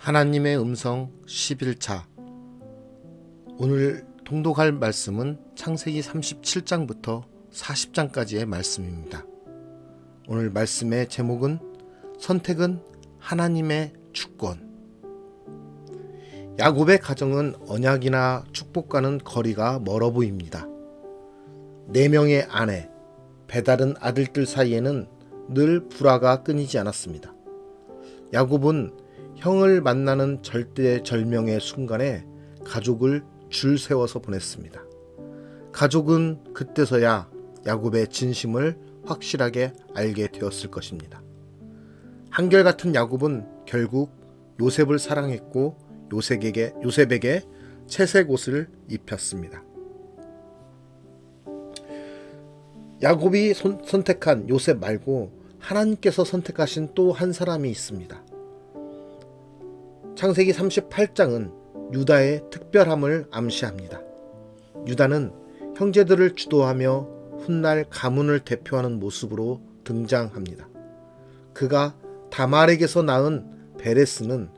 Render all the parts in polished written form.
하나님의 음성 11차. 오늘 통독할 말씀은 창세기 37장부터 40장까지의 말씀입니다. 오늘 말씀의 제목은 선택은 하나님의 주권. 야곱의 가정은 언약이나 축복과는 거리가 멀어 보입니다. 4명의 아내, 배다른 아들들 사이에는 늘 불화가 끊이지 않았습니다. 야곱은 형을 만나는 절대절명의 순간에 가족을 줄 세워서 보냈습니다. 가족은 그때서야 야곱의 진심을 확실하게 알게 되었을 것입니다. 한결같은 야곱은 결국 요셉을 사랑했고 요셉에게 채색 옷을 입혔습니다. 야곱이 선택한 요셉 말고 하나님께서 선택하신 또 한 사람이 있습니다. 창세기 38장은 유다의 특별함을 암시합니다. 유다는 형제들을 주도하며 훗날 가문을 대표하는 모습으로 등장합니다. 그가 다말에게서 낳은 베레스는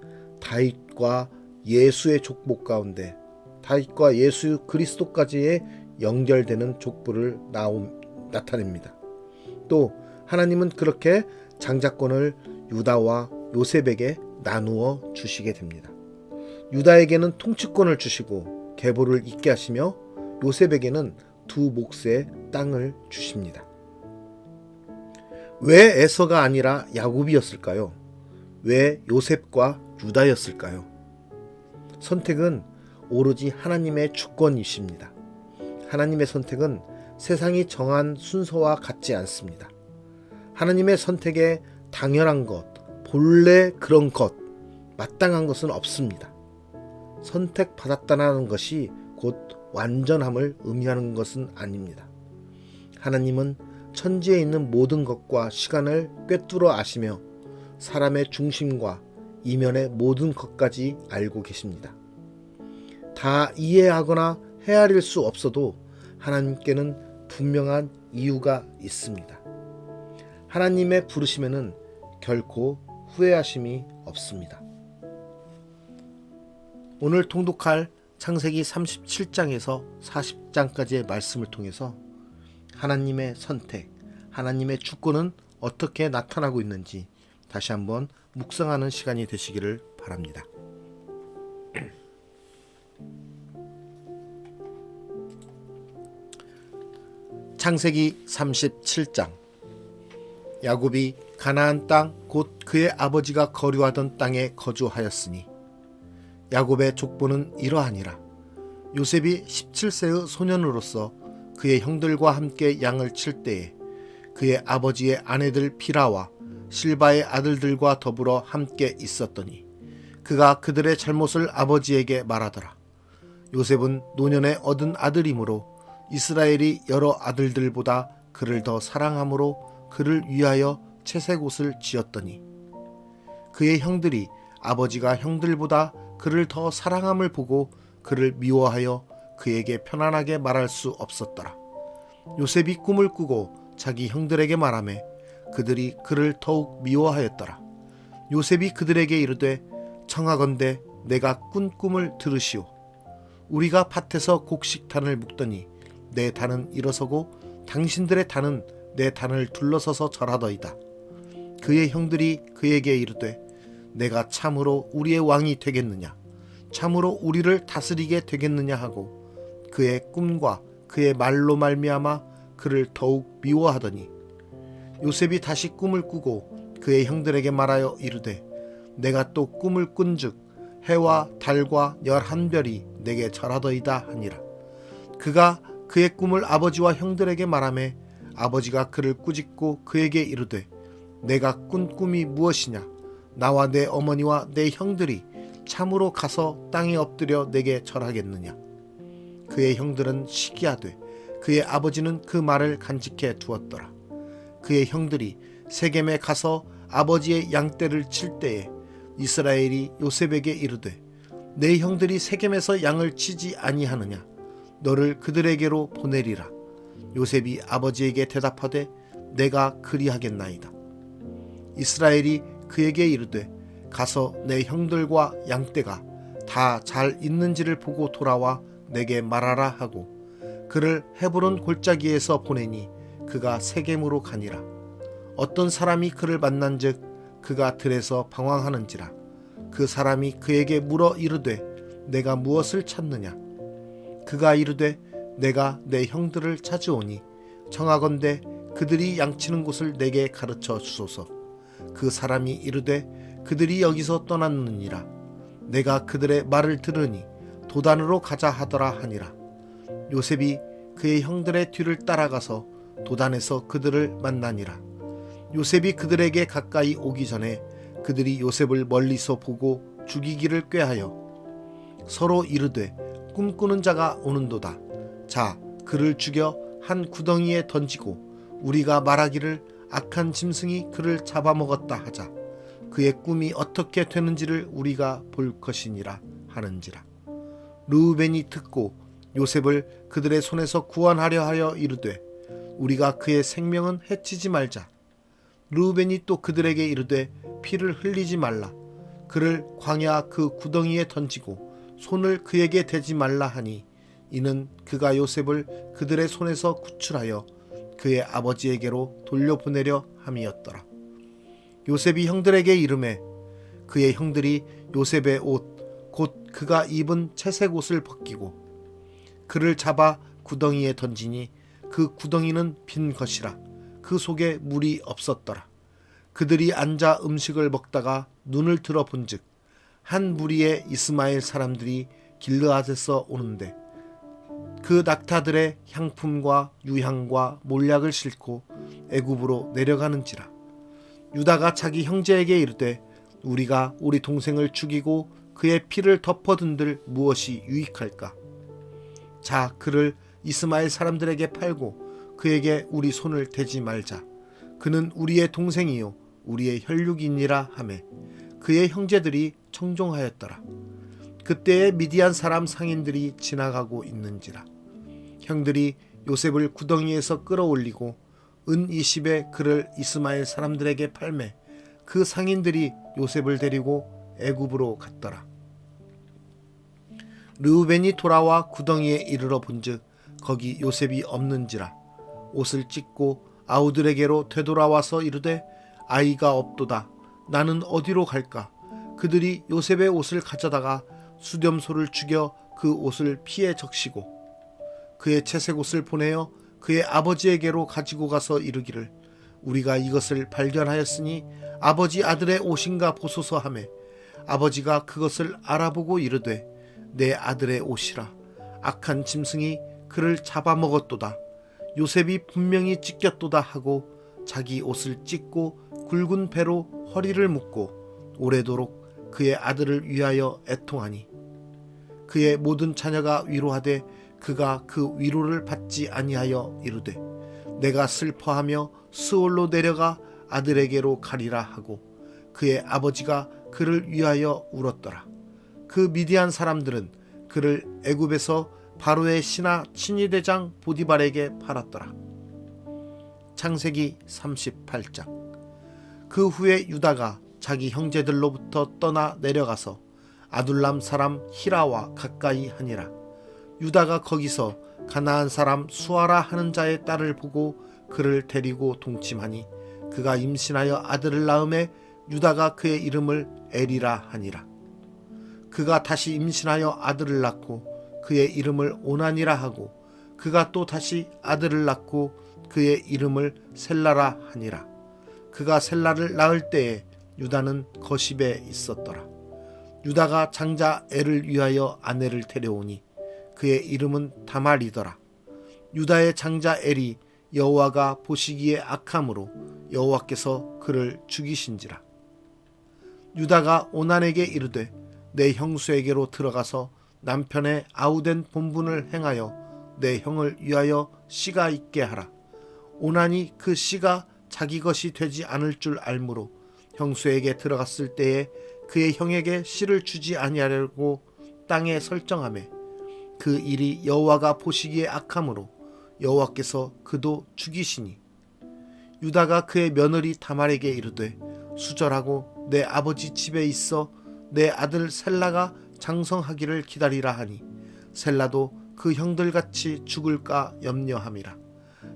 다윗과 예수의 족보 가운데 다윗과 예수 그리스도까지의 연결되는 족보를 나타냅니다. 또 하나님은 그렇게 장자권을 유다와 요셉에게 나누어 주시게 됩니다. 유다에게는 통치권을 주시고 계보를 잇게 하시며 요셉에게는 2 몫의 땅을 주십니다. 왜 에서가 아니라 야곱이었을까요? 왜 요셉과 유다였을까요? 선택은 오로지 하나님의 주권이십니다. 하나님의 선택은 세상이 정한 순서와 같지 않습니다. 하나님의 선택에 당연한 것, 본래 그런 것, 마땅한 것은 없습니다. 선택받았다는 것이 곧 완전함을 의미하는 것은 아닙니다. 하나님은 천지에 있는 모든 것과 시간을 꿰뚫어 아시며 사람의 중심과 이면의 모든 것까지 알고 계십니다. 다 이해하거나 헤아릴 수 없어도 하나님께는 분명한 이유가 있습니다. 하나님의 부르심에는 결코 후회하심이 없습니다. 오늘 통독할 창세기 37장에서 40장까지의 말씀을 통해서 하나님의 선택, 하나님의 주권은 어떻게 나타나고 있는지 다시 한번 묵상하는 시간이 되시기를 바랍니다. 창세기 37장. 야곱이 가나안 땅 곧 그의 아버지가 거류하던 땅에 거주하였으니 야곱의 족보는 이러하니라. 요셉이 17세의 소년으로서 그의 형들과 함께 양을 칠 때에 그의 아버지의 아내들 비라와 실바의 아들들과 더불어 함께 있었더니 그가 그들의 잘못을 아버지에게 말하더라. 요셉은 노년에 얻은 아들이므로 이스라엘이 여러 아들들보다 그를 더 사랑함으로 그를 위하여 채색 옷을 지었더니 그의 형들이 아버지가 형들보다 그를 더 사랑함을 보고 그를 미워하여 그에게 편안하게 말할 수 없었더라. 요셉이 꿈을 꾸고 자기 형들에게 말하매 그들이 그를 더욱 미워하였더라. 요셉이 그들에게 이르되 청하건대 내가 꾼 꿈을 들으시오. 우리가 밭에서 곡식단을 묶더니 내 단은 일어서고 당신들의 단은 내 단을 둘러서서 절하더이다. 그의 형들이 그에게 이르되 내가 참으로 우리의 왕이 되겠느냐, 참으로 우리를 다스리게 되겠느냐 하고 그의 꿈과 그의 말로 말미암아 그를 더욱 미워하더니 요셉이 다시 꿈을 꾸고 그의 형들에게 말하여 이르되 내가 또 꿈을 꾼즉 해와 달과 11별이 내게 절하더이다 하니라. 그가 그의 꿈을 아버지와 형들에게 말하매 아버지가 그를 꾸짖고 그에게 이르되 내가 꾼 꿈이 무엇이냐, 나와 내 어머니와 내 형들이 참으로 가서 땅에 엎드려 내게 절하겠느냐. 그의 형들은 시기하되 그의 아버지는 그 말을 간직해 두었더라. 그의 형들이 세겜에 가서 아버지의 양떼를 칠 때에 이스라엘이 요셉에게 이르되 내 형들이 세겜에서 양을 치지 아니하느냐, 너를 그들에게로 보내리라. 요셉이 아버지에게 대답하되 내가 그리하겠나이다. 이스라엘이 그에게 이르되 가서 내 형들과 양떼가 다 잘 있는지를 보고 돌아와 내게 말하라 하고 그를 헤브론 골짜기에서 보내니 그가 세겜으로 가니라. 어떤 사람이 그를 만난즉 그가 들에서 방황하는지라. 그 사람이 그에게 물어 이르되 내가 무엇을 찾느냐. 그가 이르되 내가 내 형들을 찾으오니 청하건대 그들이 양치는 곳을 내게 가르쳐 주소서. 그 사람이 이르되 그들이 여기서 떠났느니라. 내가 그들의 말을 들으니 도단으로 가자 하더라 하니라. 요셉이 그의 형들의 뒤를 따라가서 도단에서 그들을 만나니라. 요셉이 그들에게 가까이 오기 전에 그들이 요셉을 멀리서 보고 죽이기를 꾀하여 서로 이르되 꿈꾸는 자가 오는도다. 자, 그를 죽여 한 구덩이에 던지고 우리가 말하기를 악한 짐승이 그를 잡아먹었다 하자. 그의 꿈이 어떻게 되는지를 우리가 볼 것이니라 하는지라. 르우벤이 듣고 요셉을 그들의 손에서 구원하려 하여 이르되 우리가 그의 생명은 해치지 말자. 르우벤이 또 그들에게 이르되 피를 흘리지 말라. 그를 광야 그 구덩이에 던지고 손을 그에게 대지 말라 하니 이는 그가 요셉을 그들의 손에서 구출하여 그의 아버지에게로 돌려보내려 함이었더라. 요셉이 형들에게 이르매 그의 형들이 요셉의 옷 곧 그가 입은 채색 옷을 벗기고 그를 잡아 구덩이에 던지니 그 구덩이는 빈 것이라. 그 속에 물이 없었더라. 그들이 앉아 음식을 먹다가 눈을 들어 본즉 한 무리의 이스마엘 사람들이 길르앗에서 오는데 그 낙타들의 향품과 유향과 몰약을 싣고 애굽으로 내려가는지라. 유다가 자기 형제에게 이르되 우리가 우리 동생을 죽이고 그의 피를 덮어둔들 무엇이 유익할까. 자, 그를 이스마엘 사람들에게 팔고 그에게 우리 손을 대지 말자. 그는 우리의 동생이요 우리의 혈육이니라 하매 그의 형제들이 청종하였더라. 그때에 미디안 사람 상인들이 지나가고 있는지라. 형들이 요셉을 구덩이에서 끌어올리고 은 20에 그를 이스마엘 사람들에게 팔매 그 상인들이 요셉을 데리고 애굽으로 갔더라. 르우벤이 돌아와 구덩이에 이르러 본즉 거기 요셉이 없는지라. 옷을 찢고 아우들에게로 되돌아와서 이르되 아이가 없도다. 나는 어디로 갈까. 그들이 요셉의 옷을 가져다가 수렴소를 죽여 그 옷을 피에 적시고 그의 채색 옷을 보내어 그의 아버지에게로 가지고 가서 이르기를 우리가 이것을 발견하였으니 아버지 아들의 옷인가 보소서 하매 아버지가 그것을 알아보고 이르되 내 아들의 옷이라. 악한 짐승이 그를 잡아먹었도다. 요셉이 분명히 찢겼도다 하고 자기 옷을 찢고 굵은 배로 허리를 묶고 오래도록 그의 아들을 위하여 애통하니 그의 모든 자녀가 위로하되 그가 그 위로를 받지 아니하여 이르되 내가 슬퍼하며 스올로 내려가 아들에게로 가리라 하고 그의 아버지가 그를 위하여 울었더라. 그 미디안 사람들은 그를 애굽에서 바로의 신하 친위대장 보디발에게 팔았더라. 창세기 38장. 그 후에 유다가 자기 형제들로부터 떠나 내려가서 아둘람 사람 히라와 가까이 하니라. 유다가 거기서 가나안 사람 수아라 하는 자의 딸을 보고 그를 데리고 동침하니 그가 임신하여 아들을 낳음에 유다가 그의 이름을 엘이라 하니라. 그가 다시 임신하여 아들을 낳고 그의 이름을 오난이라 하고 그가 또 다시 아들을 낳고 그의 이름을 셀라라 하니라. 그가 셀라를 낳을 때에 유다는 거십에 있었더라. 유다가 장자 엘을 위하여 아내를 데려오니 그의 이름은 다말이더라. 유다의 장자 엘이 여호와가 보시기에 악함으로 여호와께서 그를 죽이신지라. 유다가 오난에게 이르되 내 형수에게로 들어가서 남편의 아우된 본분을 행하여 내 형을 위하여 씨가 있게 하라. 오난이 그 씨가 자기 것이 되지 않을 줄 알므로 형수에게 들어갔을 때에 그의 형에게 씨를 주지 아니하려고 땅에 설정하매 그 일이 여호와가 보시기에 악함으로 여호와께서 그도 죽이시니 유다가 그의 며느리 다말에게 이르되 수절하고 내 아버지 집에 있어 내 아들 셀라가 장성하기를 기다리라 하니 셀라도 그 형들같이 죽을까 염려함이라.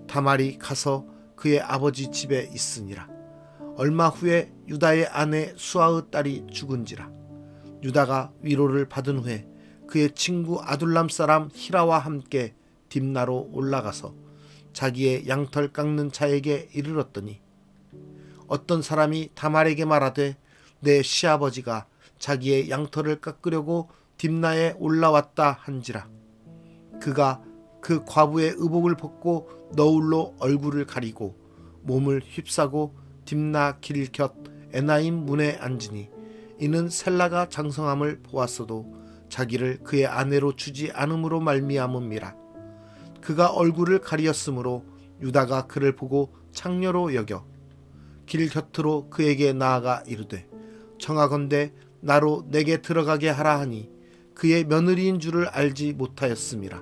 다말이 가서 그의 아버지 집에 있으니라. 얼마 후에 유다의 아내 수아의 딸이 죽은지라. 유다가 위로를 받은 후에 그의 친구 아둘람 사람 히라와 함께 딥나로 올라가서 자기의 양털 깎는 자에게 이르렀더니 어떤 사람이 다말에게 말하되 내 시아버지가 자기의 양털을 깎으려고 딥나에 올라왔다 한지라. 그가 그 과부의 의복을 벗고 너울로 얼굴을 가리고 몸을 휩싸고 딥나 길 곁 에나임 문에 앉으니 이는 셀라가 장성함을 보았어도 자기를 그의 아내로 주지 않음으로 말미암음이라. 그가 얼굴을 가리었으므로 유다가 그를 보고 창녀로 여겨 길 곁으로 그에게 나아가 이르되 청하건대 나로 내게 들어가게 하라 하니 그의 며느리인 줄을 알지 못하였음이라.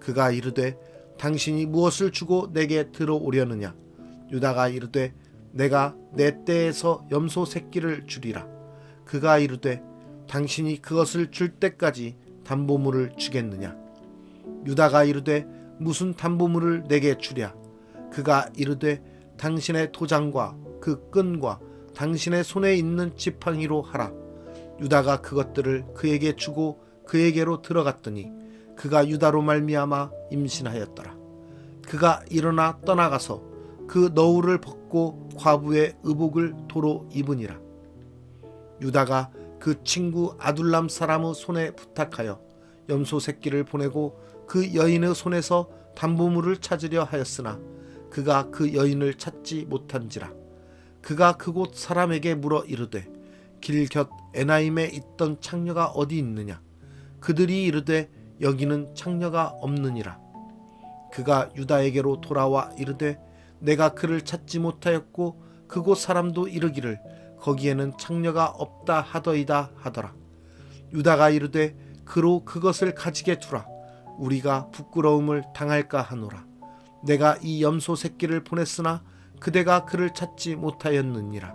그가 이르되 당신이 무엇을 주고 내게 들어오려느냐. 유다가 이르되 내가 내 떼에서 염소 새끼를 주리라. 그가 이르되 당신이 그것을 줄 때까지 담보물을 주겠느냐. 유다가 이르되 무슨 담보물을 내게 주랴. 그가 이르되 당신의 도장과 그 끈과 당신의 손에 있는 지팡이로 하라. 유다가 그것들을 그에게 주고 그에게로 들어갔더니 그가 유다로 말미암아 임신하였더라. 그가 일어나 떠나가서 그 너울을 벗고 과부의 의복을 도로 입으니라. 유다가 그 친구 아둘람 사람의 손에 부탁하여 염소 새끼를 보내고 그 여인의 손에서 담보물을 찾으려 하였으나 그가 그 여인을 찾지 못한지라. 그가 그곳 사람에게 물어 이르되 길 곁 에나임에 있던 창녀가 어디 있느냐. 그들이 이르되 여기는 창녀가 없느니라. 그가 유다에게로 돌아와 이르되 내가 그를 찾지 못하였고 그곳 사람도 이르기를 거기에는 창녀가 없다 하더이다 하더라. 유다가 이르되 그로 그것을 가지게 두라. 우리가 부끄러움을 당할까 하노라. 내가 이 염소 새끼를 보냈으나 그대가 그를 찾지 못하였느니라.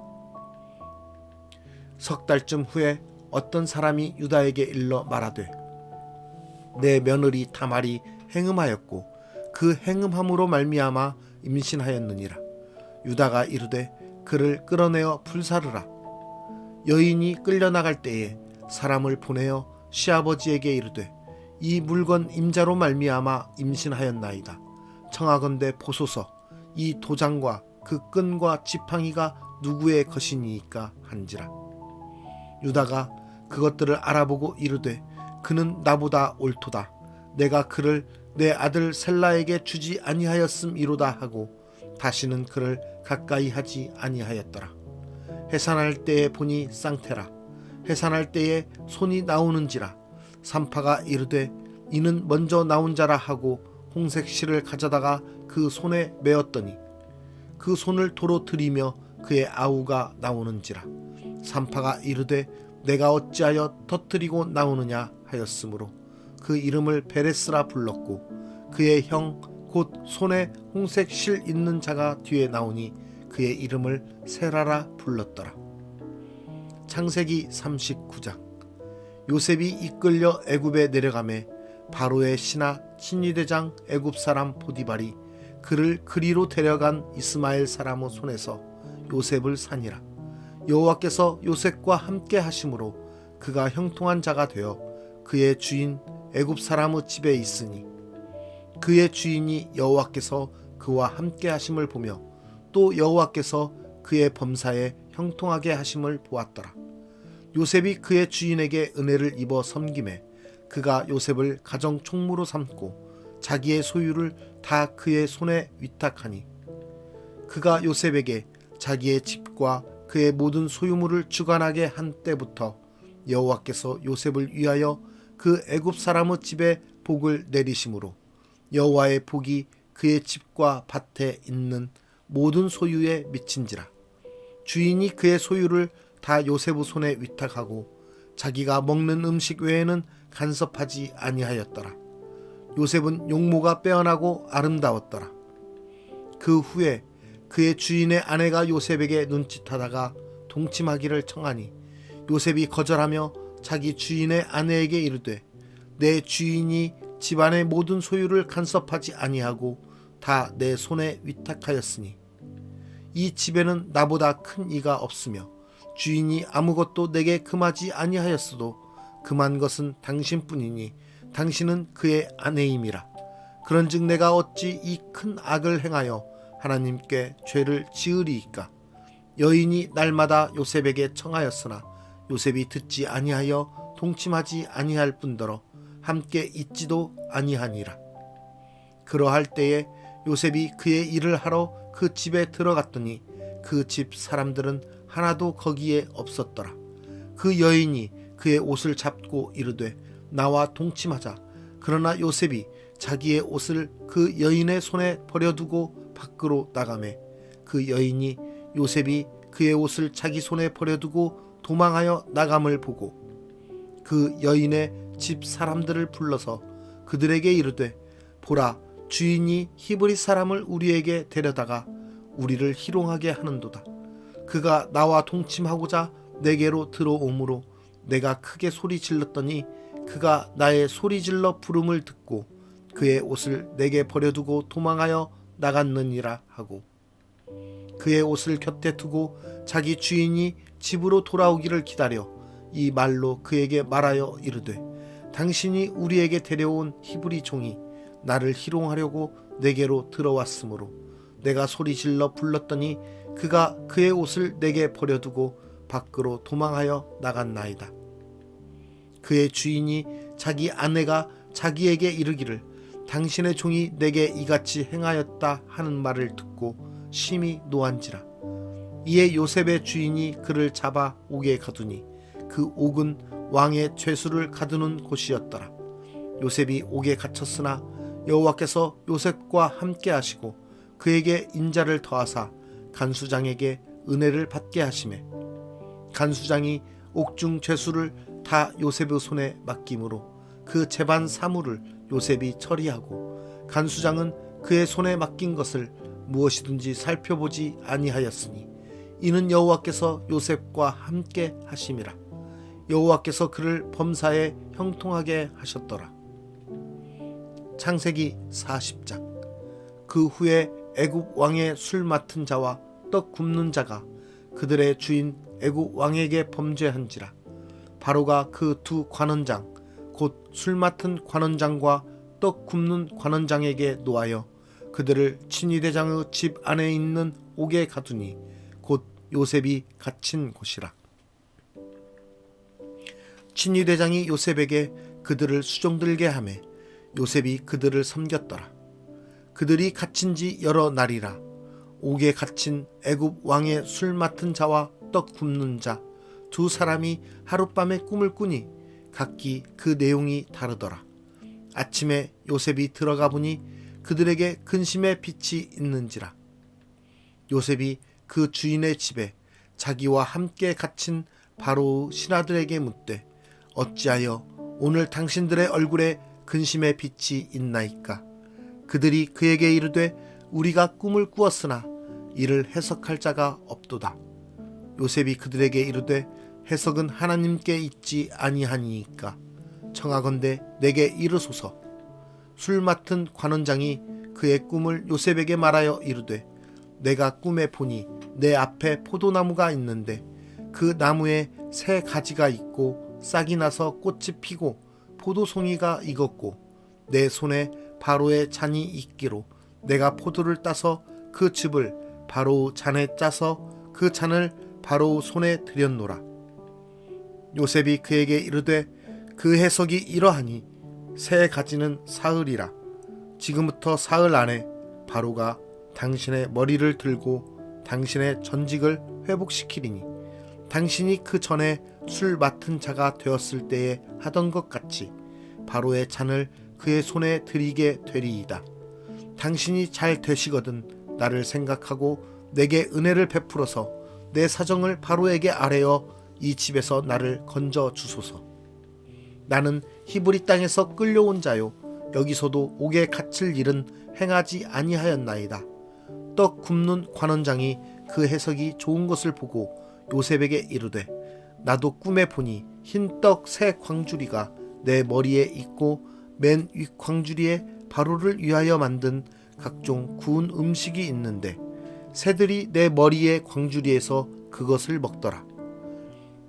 석 달쯤 후에 어떤 사람이 유다에게 일러 말하되 내 며느리 다말이 행음하였고 그 행음함으로 말미암아 임신하였느니라. 유다가 이르되 그를 끌어내어 불사르라. 여인이 끌려나갈 때에 사람을 보내어 시아버지에게 이르되 이 물건 임자로 말미암아 임신하였나이다. 청하건대 보소서 이 도장과 그 끈과 지팡이가 누구의 것이니까 한지라. 유다가 그것들을 알아보고 이르되 그는 나보다 옳도다. 내가 그를 내 아들 셀라에게 주지 아니하였음이로다 하고 다시는 그를 가까이 하지 아니하였더라. 해산할 때에 보니 쌍태라. 해산할 때에 손이 나오는지라. 산파가 이르되 이는 먼저 나온 자라 하고 홍색 실을 가져다가 그 손에 메었더니 그 손을 도로 들이며 그의 아우가 나오는지라. 산파가 이르되 내가 어찌하여 터뜨리고 나오느냐 하였으므로 그 이름을 베레스라 불렀고 그의 형 곧 손에 홍색 실 있는 자가 뒤에 나오니 그의 이름을 세라라 불렀더라. 창세기 39장. 요셉이 이끌려 애굽에 내려가매 바로의 신하 친위대장 애굽 사람 보디발이 그를 그리로 데려간 이스마엘 사람의 손에서 요셉을 산이라. 여호와께서 요셉과 함께 하심으로 그가 형통한 자가 되어 그의 주인 애굽 사람의 집에 있으니 그의 주인이 여호와께서 그와 함께 하심을 보며 또 여호와께서 그의 범사에 형통하게 하심을 보았더라. 요셉이 그의 주인에게 은혜를 입어 섬김에 그가 요셉을 가정 총무로 삼고 자기의 소유를 다 그의 손에 위탁하니 그가 요셉에게 자기의 집과 그의 모든 소유물을 주관하게 한 때부터 여호와께서 요셉을 위하여 그 애굽 사람의 집에 복을 내리심으로 여호와의 복이 그의 집과 밭에 있는 모든 소유에 미친지라. 주인이 그의 소유를 다 요셉의 손에 위탁하고 자기가 먹는 음식 외에는 간섭하지 아니하였더라. 요셉은 용모가 빼어나고 아름다웠더라. 그 후에 그의 주인의 아내가 요셉에게 눈짓하다가 동침하기를 청하니 요셉이 거절하며 자기 주인의 아내에게 이르되 내 주인이 집안의 모든 소유를 간섭하지 아니하고 다 내 손에 위탁하였으니 이 집에는 나보다 큰 이가 없으며 주인이 아무것도 내게 금하지 아니하였어도 금한 것은 당신뿐이니 당신은 그의 아내임이라. 그런즉 내가 어찌 이 큰 악을 행하여 하나님께 죄를 지으리이까. 여인이 날마다 요셉에게 청하였으나 요셉이 듣지 아니하여 동침하지 아니할 뿐더러 함께 있지도 아니하니라. 그러할 때에 요셉이 그의 일을 하러 그 집에 들어갔더니 그 집 사람들은 하나도 거기에 없었더라. 그 여인이 그의 옷을 잡고 이르되 나와 동침하자. 그러나 요셉이 자기의 옷을 그 여인의 손에 버려두고 밖으로 나가매 그 여인이 요셉이 그의 옷을 자기 손에 버려두고 도망하여 나감을 보고 그 여인의 집 사람들을 불러서 그들에게 이르되 보라, 주인이 히브리 사람을 우리에게 데려다가 우리를 희롱하게 하는도다. 그가 나와 동침하고자 내게로 들어오므로 내가 크게 소리 질렀더니 그가 나의 소리 질러 부름을 듣고 그의 옷을 내게 버려두고 도망하여 나갔느니라 하고 그의 옷을 곁에 두고 자기 주인이 집으로 돌아오기를 기다려 이 말로 그에게 말하여 이르되 당신이 우리에게 데려온 히브리 종이 나를 희롱하려고 내게로 들어왔으므로 내가 소리 질러 불렀더니 그가 그의 옷을 내게 버려두고 밖으로 도망하여 나갔나이다. 그의 주인이 자기 아내가 자기에게 이르기를 당신의 종이 내게 이같이 행하였다 하는 말을 듣고 심히 노한지라. 이에 요셉의 주인이 그를 잡아 옥에 가두니 그 옥은 왕의 죄수를 가두는 곳이었더라. 요셉이 옥에 갇혔으나 여호와께서 요셉과 함께 하시고 그에게 인자를 더하사 간수장에게 은혜를 받게 하시매 간수장이 옥중 죄수를 다 요셉의 손에 맡김으로 그 재반 사물을 요셉이 처리하고 간수장은 그의 손에 맡긴 것을 무엇이든지 살펴보지 아니하였으니 이는 여호와께서 요셉과 함께 하심이라. 여호와께서 그를 범사에 형통하게 하셨더라. 창세기 40장. 그 후에 애굽 왕의 술 맡은 자와 떡 굽는 자가 그들의 주인 애굽 왕에게 범죄한지라. 바로가 그 두 관원장 곧 술 맡은 관원장과 떡 굽는 관원장에게 노하여 그들을 친위대장의 집 안에 있는 옥에 가두니 곧 요셉이 갇힌 곳이라. 친위대장이 요셉에게 그들을 수종들게 하매 요셉이 그들을 섬겼더라. 그들이 갇힌 지 여러 날이라. 옥에 갇힌 애굽 왕의 술 맡은 자와 떡 굽는 자 두 사람이 하룻밤에 꿈을 꾸니 각기 그 내용이 다르더라. 아침에 요셉이 들어가 보니 그들에게 근심의 빛이 있는지라. 요셉이 그 주인의 집에 자기와 함께 갇힌 바로의 신하들에게 묻되 어찌하여 오늘 당신들의 얼굴에 근심의 빛이 있나이까? 그들이 그에게 이르되 우리가 꿈을 꾸었으나 이를 해석할 자가 없도다. 요셉이 그들에게 이르되 해석은 하나님께 있지 아니하니이까 청하건대 내게 이르소서. 술 맡은 관원장이 그의 꿈을 요셉에게 말하여 이르되 내가 꿈에 보니 내 앞에 포도나무가 있는데 그 나무에 새 가지가 있고 싹이 나서 꽃이 피고 포도송이가 익었고 내 손에 바로의 잔이 있기로 내가 포도를 따서 그 즙을 바로 잔에 짜서 그 잔을 바로 손에 들였노라. 요셉이 그에게 이르되 그 해석이 이러하니 새 가지는 사흘이라. 지금부터 사흘 안에 바로가 당신의 머리를 들고 당신의 전직을 회복시키리니 당신이 그 전에 술 맡은 자가 되었을 때에 하던 것 같이 바로의 잔을 그의 손에 드리게 되리이다. 당신이 잘 되시거든 나를 생각하고 내게 은혜를 베풀어서 내 사정을 바로에게 아뢰어 이 집에서 나를 건져 주소서. 나는 히브리 땅에서 끌려온 자요 여기서도 옥에 갇힐 일은 행하지 아니하였나이다. 떡 굽는 관원장이 그 해석이 좋은 것을 보고 요셉에게 이르되 나도 꿈에 보니 흰 떡 세 광주리가 내 머리에 있고 맨 윗 광주리에 바로를 위하여 만든 각종 구운 음식이 있는데 새들이 내 머리의 광주리에서 그것을 먹더라.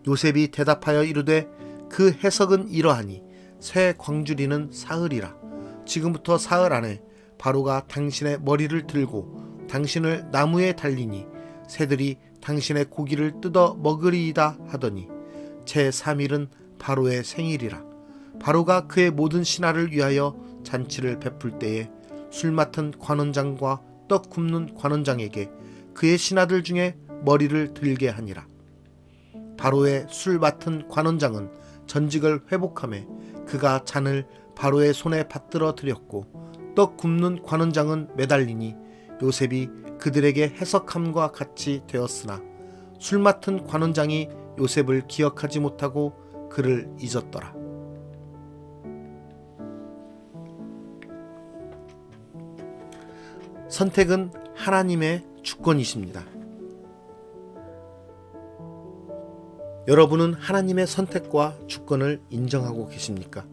요셉이 대답하여 이르되 그 해석은 이러하니 새 광주리는 사흘이라. 지금부터 사흘 안에 바로가 당신의 머리를 들고 당신을 나무에 달리니 새들이 당신의 고기를 뜯어 먹으리이다 하더니 제3일은 바로의 생일이라. 바로가 그의 모든 신하를 위하여 잔치를 베풀 때에 술 맡은 관원장과 떡 굽는 관원장에게 그의 신하들 중에 머리를 들게 하니라. 바로의 술 맡은 관원장은 전직을 회복하며 그가 잔을 바로의 손에 받들어 드렸고 떡 굽는 관원장은 매달리니 요셉이 그들에게 해석함과 같이 되었으나 술 맡은 관원장이 요셉을 기억하지 못하고 그를 잊었더라. 선택은 하나님의 주권이십니다. 여러분은 하나님의 선택과 주권을 인정하고 계십니까?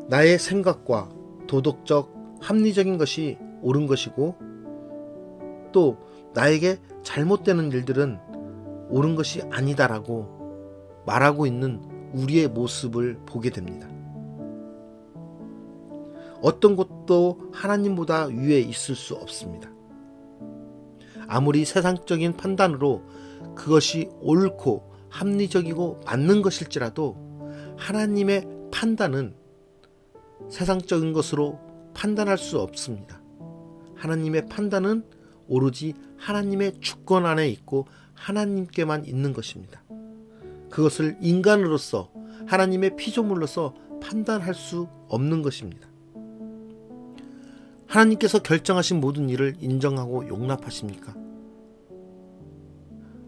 나의 생각과 도덕적, 합리적인 것이 옳은 것이고 또 나에게 잘못되는 일들은 옳은 것이 아니다라고 말하고 있는 우리의 모습을 보게 됩니다. 어떤 것도 하나님보다 위에 있을 수 없습니다. 아무리 세상적인 판단으로 그것이 옳고 합리적이고 맞는 것일지라도 하나님의 판단은 세상적인 것으로 판단할 수 없습니다. 하나님의 판단은 오로지 하나님의 주권 안에 있고 하나님께만 있는 것입니다. 그것을 인간으로서 하나님의 피조물로서 판단할 수 없는 것입니다. 하나님께서 결정하신 모든 일을 인정하고 용납하십니까?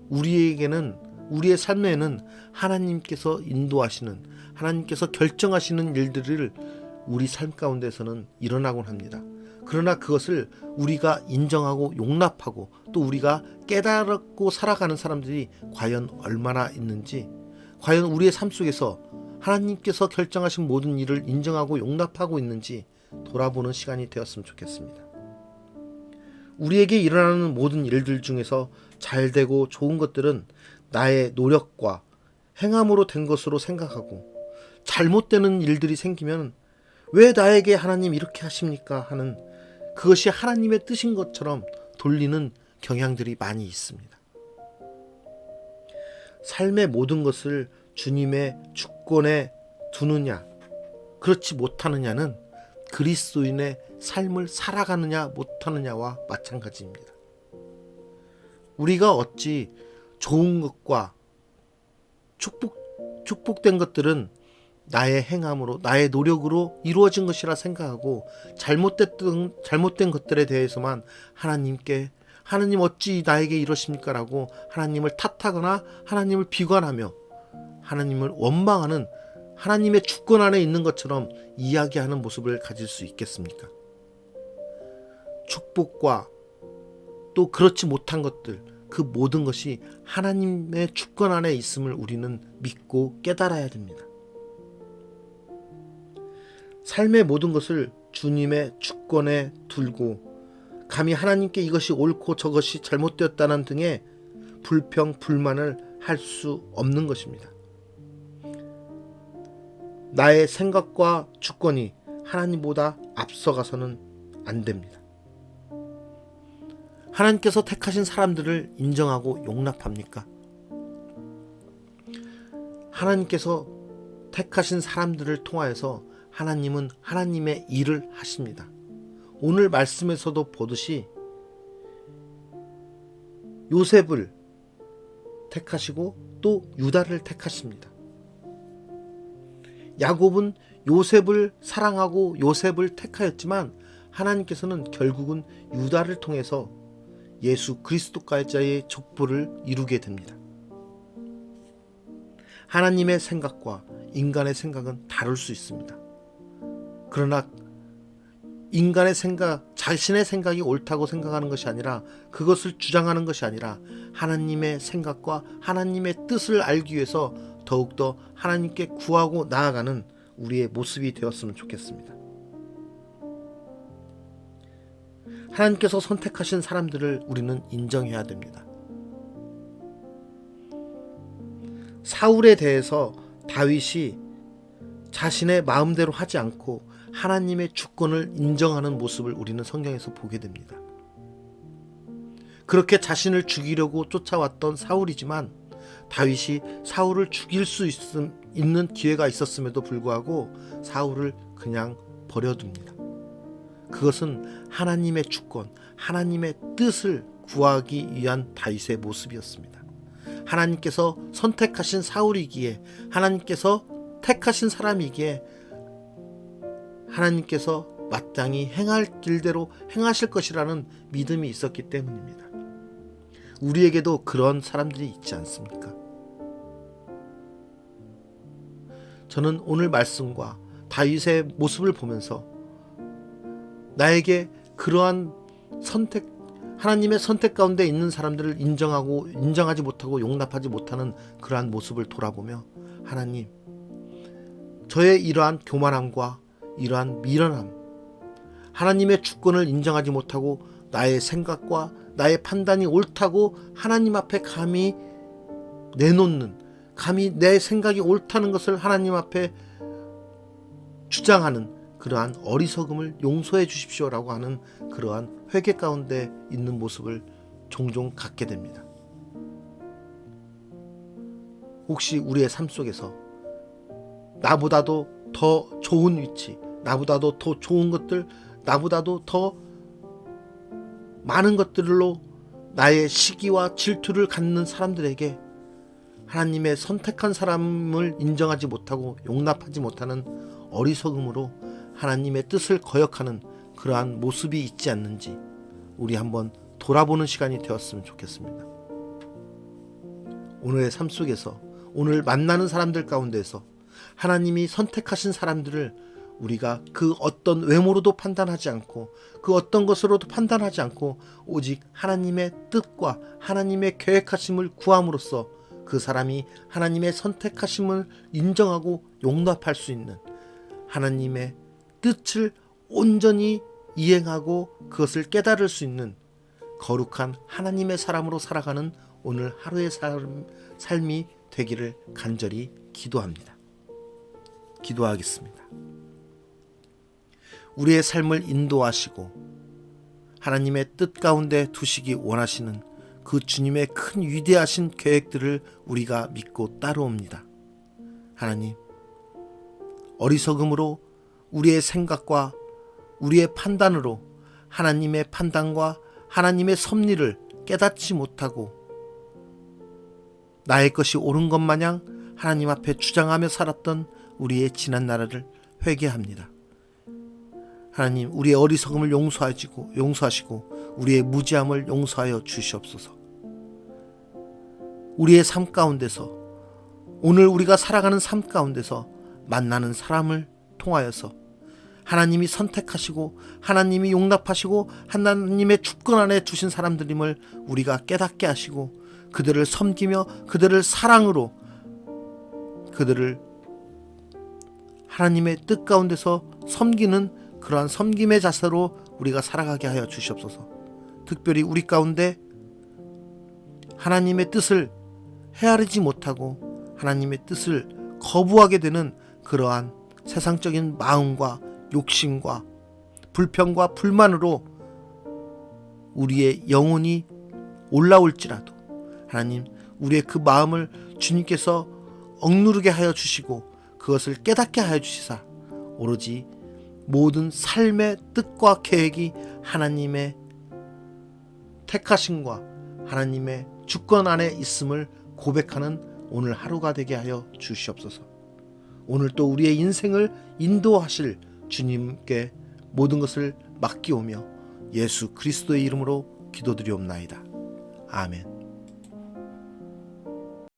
우리에게는, 우리의 삶에는 하나님께서 인도하시는, 하나님께서 결정하시는 일들을 우리 삶 가운데서는 일어나곤 합니다. 그러나 그것을 우리가 인정하고 용납하고 또 우리가 깨달고 살아가는 사람들이 과연 얼마나 있는지, 과연 우리의 삶 속에서 하나님께서 결정하신 모든 일을 인정하고 용납하고 있는지 돌아보는 시간이 되었으면 좋겠습니다. 우리에게 일어나는 모든 일들 중에서 잘되고 좋은 것들은 나의 노력과 행함으로 된 것으로 생각하고, 잘못되는 일들이 생기면 왜 나에게 하나님 이렇게 하십니까 하는, 그것이 하나님의 뜻인 것처럼 돌리는 경향들이 많이 있습니다. 삶의 모든 것을 주님의 주권에 두느냐 그렇지 못하느냐는 그리스도인의 삶을 살아가느냐 못하느냐와 마찬가지입니다. 우리가 어찌 좋은 것과 축복된 것들은 나의 행함으로, 나의 노력으로 이루어진 것이라 생각하고 잘못된 것들에 대해서만 하나님 어찌 나에게 이러십니까? 라고 하나님을 탓하거나 하나님을 비관하며 하나님을 원망하는, 하나님의 주권 안에 있는 것처럼 이야기하는 모습을 가질 수 있겠습니까? 축복과 또 그렇지 못한 것들, 그 모든 것이 하나님의 주권 안에 있음을 우리는 믿고 깨달아야 됩니다. 삶의 모든 것을 주님의 주권에 두고 감히 하나님께 이것이 옳고 저것이 잘못되었다는 등의 불평, 불만을 할 수 없는 것입니다. 나의 생각과 주권이 하나님보다 앞서가서는 안 됩니다. 하나님께서 택하신 사람들을 인정하고 용납합니까? 하나님께서 택하신 사람들을 통하여서 하나님은 하나님의 일을 하십니다. 오늘 말씀에서도 보듯이 요셉을 택하시고 또 유다를 택하십니다. 야곱은 요셉을 사랑하고 요셉을 택하였지만 하나님께서는 결국은 유다를 통해서 예수 그리스도까지의 족보를 이루게 됩니다. 하나님의 생각과 인간의 생각은 다를 수 있습니다. 그러나 인간의 생각, 자신의 생각이 옳다고 생각하는 것이 아니라, 그것을 주장하는 것이 아니라 하나님의 생각과 하나님의 뜻을 알기 위해서 더욱더 하나님께 구하고 나아가는 우리의 모습이 되었으면 좋겠습니다. 하나님께서 선택하신 사람들을 우리는 인정해야 됩니다. 사울에 대해서 다윗이 자신의 마음대로 하지 않고 하나님의 주권을 인정하는 모습을 우리는 성경에서 보게 됩니다. 그렇게 자신을 죽이려고 쫓아왔던 사울이지만 다윗이 사울을 죽일 수 있는 기회가 있었음에도 불구하고 사울을 그냥 버려둡니다. 그것은 하나님의 주권, 하나님의 뜻을 구하기 위한 다윗의 모습이었습니다. 하나님께서 선택하신 사울이기에, 하나님께서 택하신 사람이기에 하나님께서 마땅히 행할 길대로 행하실 것이라는 믿음이 있었기 때문입니다. 우리에게도 그런 사람들이 있지 않습니까? 저는 오늘 말씀과 다윗의 모습을 보면서 나에게 그러한 선택, 하나님의 선택 가운데 있는 사람들을 인정하지 못하고 용납하지 못하는 그러한 모습을 돌아보며, 하나님, 저의 이러한 교만함과 이러한 미련함, 하나님의 주권을 인정하지 못하고 나의 생각과 나의 판단이 옳다고 하나님 앞에 감히 내놓는, 감히 내 생각이 옳다는 것을 하나님 앞에 주장하는 그러한 어리석음을 용서해 주십시오라고 하는 그러한 회개 가운데 있는 모습을 종종 갖게 됩니다. 혹시 우리의 삶 속에서 나보다도 더 좋은 위치, 나보다도 더 좋은 것들, 나보다도 더 많은 것들로 나의 시기와 질투를 갖는 사람들에게 하나님의 선택한 사람을 인정하지 못하고 용납하지 못하는 어리석음으로 하나님의 뜻을 거역하는 그러한 모습이 있지 않는지 우리 한번 돌아보는 시간이 되었으면 좋겠습니다. 오늘의 삶 속에서, 오늘 만나는 사람들 가운데서 하나님이 선택하신 사람들을 우리가 그 어떤 외모로도 판단하지 않고, 그 어떤 것으로도 판단하지 않고 오직 하나님의 뜻과 하나님의 계획하심을 구함으로써 그 사람이 하나님의 선택하심을 인정하고 용납할 수 있는, 하나님의 뜻을 온전히 이행하고 그것을 깨달을 수 있는 거룩한 하나님의 사람으로 살아가는 오늘 하루의 삶이 되기를 간절히 기도합니다. 기도하겠습니다. 우리의 삶을 인도하시고 하나님의 뜻 가운데 두시기 원하시는 그 주님의 큰 위대하신 계획들을 우리가 믿고 따르옵니다. 하나님, 어리석음으로 우리의 생각과 우리의 판단으로 하나님의 판단과 하나님의 섭리를 깨닫지 못하고 나의 것이 옳은 것 마냥 하나님 앞에 주장하며 살았던 우리의 지난 날을 회개합니다. 하나님, 우리의 어리석음을 용서하시고 우리의 무지함을 용서하여 주시옵소서. 우리의 삶 가운데서, 오늘 우리가 살아가는 삶 가운데서 만나는 사람을 통하여서 하나님이 선택하시고 하나님이 용납하시고 하나님의 주권 안에 두신 사람들임을 우리가 깨닫게 하시고 그들을 섬기며 그들을 사랑으로, 그들을 하나님의 뜻 가운데서 섬기는 그러한 섬김의 자세로 우리가 살아가게 하여 주시옵소서. 특별히 우리 가운데 하나님의 뜻을 헤아리지 못하고 하나님의 뜻을 거부하게 되는 그러한 세상적인 마음과 욕심과 불평과 불만으로 우리의 영혼이 올라올지라도 하나님, 우리의 그 마음을 주님께서 억누르게 하여 주시고 그것을 깨닫게 하여 주시사 오로지 모든 삶의 뜻과 계획이 하나님의 택하심과 하나님의 주권 안에 있음을 고백하는 오늘 하루가 되게 하여 주시옵소서. 오늘 또 우리의 인생을 인도하실 주님께 모든 것을 맡기오며 예수 그리스도의 이름으로 기도드리옵나이다. 아멘.